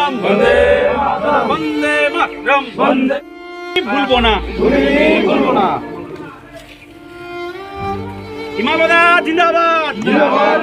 মাতরম বন্দে মাতরম বন্দে মাতরম বন্দে ভুলবো না হিমালয় জিন্দাবাদ জিন্দাবাদ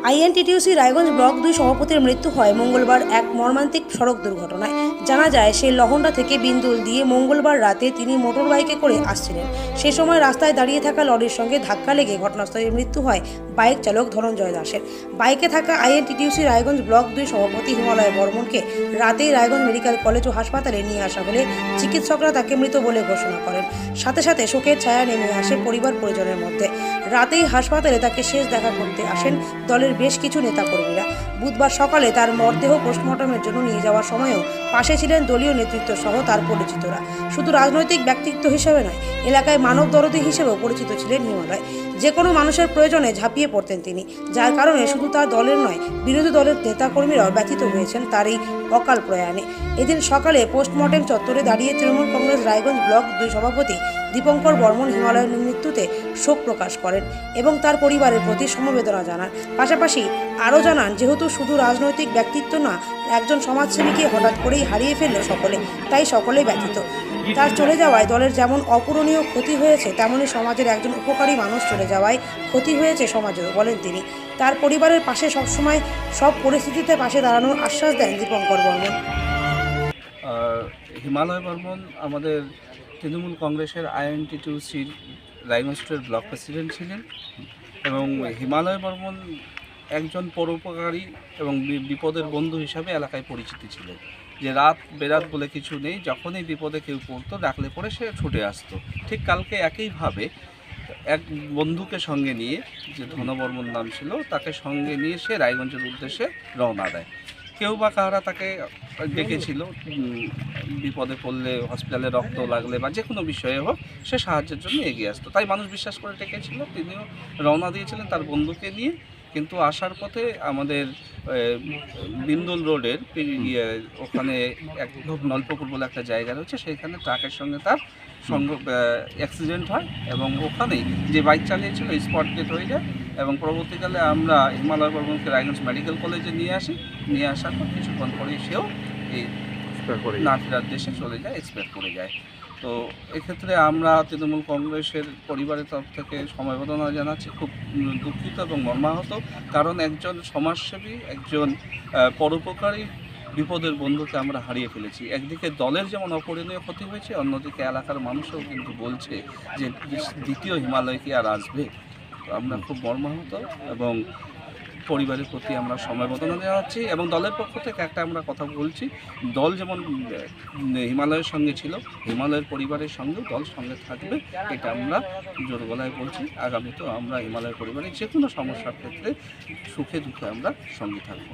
আইএনটিটিউসি রায়গঞ্জ ব্লক 2 সভাপতির মৃত্যু হয় মঙ্গলবার এক মর্মান্তিক সড়ক দুর্ঘটনায়। জানা যায় সেই লহন্ডা থেকে বিন্দুল দিয়ে মঙ্গলবার রাতে তিনি মোটর বাইকে করে আসছিলেন। সে সময় রাস্তায় দাঁড়িয়ে থাকা লরির সঙ্গে ধাক্কা লেগে ঘটনাস্থলে মৃত্যু হয় বাইক চালক ধনঞ্জয় দাসের। বাইকে থাকা আইএনটিটিউসি রায়গঞ্জ ব্লক 2 সভাপতি হিমালয় বর্মনকে রাতেই রায়গঞ্জ মেডিকেল কলেজ ও হাসপাতালে নিয়ে আসা হলে চিকিৎসকরা তাকে মৃত বলে ঘোষণা করেন। সাথে সাথে শোকের ছায়া নেমে আসে পরিবার পরিজনের মধ্যে। রাতেই হাসপাতালে তাকে শেষ দেখা করতে আসেন দলের বেশ কিছু নেতাকর্মীরা। বুধবার সকালে তার মরদেহ পোস্টমর্টমের জন্য নিয়ে যাওয়ার সময়ও পাশে ছিলেন দলীয় নেতৃত্ব সহ তার পরিচিতরা। শুধু রাজনৈতিক ব্যক্তিত্ব হিসেবে নয়, এলাকায় মানব দরদী হিসেবেও পরিচিত ছিলেন হিমালয়। যে কোনো মানুষের প্রয়োজনে ঝাঁপিয়ে পড়তেন তিনি, যার কারণে শুধু তার দলের নয়, বিরোধী দলের নেতাকর্মীরাও ব্যথিত হয়েছেন তার এই অকাল প্রয়াণে। এদিন সকালে পোস্টমর্টেম চত্বরে দাঁড়িয়ে তৃণমূল কংগ্রেস রায়গঞ্জ ব্লক 2 সভাপতি দীপঙ্কর বর্মন হিমালয়ের মৃত্যুতে শোক প্রকাশ করেন এবং তার পরিবারের প্রতি সমবেদনা জানান। পাশাপাশি আরও জানান, যেহেতু শুধু রাজনৈতিক ব্যক্তিত্ব না, একজন সমাজসেবীকে হঠাৎ করেই হারিয়ে ফেলল সকলে, তাই সকলেই ব্যথিত। তার চলে যাওয়ায় দলের যেমন অপূরণীয় ক্ষতি হয়েছে, তেমনি সমাজের একজন উপকারী মানুষ চলে যাওয়ায় ক্ষতি হয়েছে সমাজেও, বলেন তিনি। তার পরিবারের পাশে সবসময় সব পরিস্থিতিতে পাশে দাঁড়ানোর আশ্বাস দেন দীপঙ্কর বর্মন। হিমালয় বর্মন আমাদের তৃণমূল কংগ্রেসের আইএনটিটিউসির রায়গঞ্জ ব্লক প্রেসিডেন্ট ছিলেন এবং হিমালয় বর্মন একজন পরোপকারী এবং বিপদের বন্ধু হিসাবে এলাকায় পরিচিতি ছিলেন। যে রাত বেরাত বলে কিছু নেই, যখনই বিপদে কেউ পড়তো ডাকলে পরে সে ছুটে আসতো। ঠিক কালকে একইভাবে এক বন্ধুকে সঙ্গে নিয়ে, যে ধনবর্মন নাম ছিল, তাকে সঙ্গে নিয়ে সে রায়গঞ্জের উদ্দেশ্যে রওনা দেয়। কেউ বা কাহারা তাকে ডেকেছিল বিপদে পড়লে, হসপিটালে রক্ত লাগলে বা যে কোনো বিষয়ে হোক, সে সাহায্যের জন্য এগিয়ে আসতো। তাই মানুষ বিশ্বাস করে ডেকেছিল। তিনিও রওনা দিয়েছিলেন তার বন্ধুকে নিয়ে। কিন্তু আসার পথে আমাদের বিন্দুল রোডের ওখানে এক নলপুকুর বলে একটা জায়গা রয়েছে, সেইখানে ট্রাকের সঙ্গে তার অ্যাক্সিডেন্ট হয় এবং ওখানেই যে বাইক চালিয়েছিল স্পট ডেথ হয়ে যায়। এবং পরবর্তীকালে আমরা হিমালয় বর্মনকে রায়গঞ্জ মেডিকেল কলেজে নিয়ে আসি। নিয়ে আসার পর কিছুক্ষণ পরেই সেও এই না ফেরার দেশে চলে যায়, এক্সপায়ার করে যায়। তো এক্ষেত্রে আমরা তৃণমূল কংগ্রেসের পরিবারের তরফ থেকে সমবেদনা জানাচ্ছি। খুব দুঃখিত এবং মর্মাহত, কারণ একজন সমাজসেবী, একজন পরোপকারী বিপদের বন্ধুকে আমরা হারিয়ে ফেলেছি। একদিকে দলের যেমন অপূরণীয় ক্ষতি হয়েছে, অন্যদিকে এলাকার মানুষও কিন্তু বলছে যে দ্বিতীয় হিমালয় কি আর আসবে। তো আমরা খুব মর্মাহত এবং পরিবারের প্রতি আমরা সমবেদনা জানাচ্ছি। এবং দলের পক্ষ থেকে একটা আমরা কথা বলছি, দল যেমন হিমালয়ের সঙ্গে ছিল, হিমালয়ের পরিবারের সঙ্গেও দল সঙ্গে থাকবে, এটা আমরা জোর গলায় বলছি। আগামীতেও আমরা হিমালয়ের পরিবারের যে কোনো সমস্যার ক্ষেত্রে সুখে দুঃখে আমরা সঙ্গে থাকব।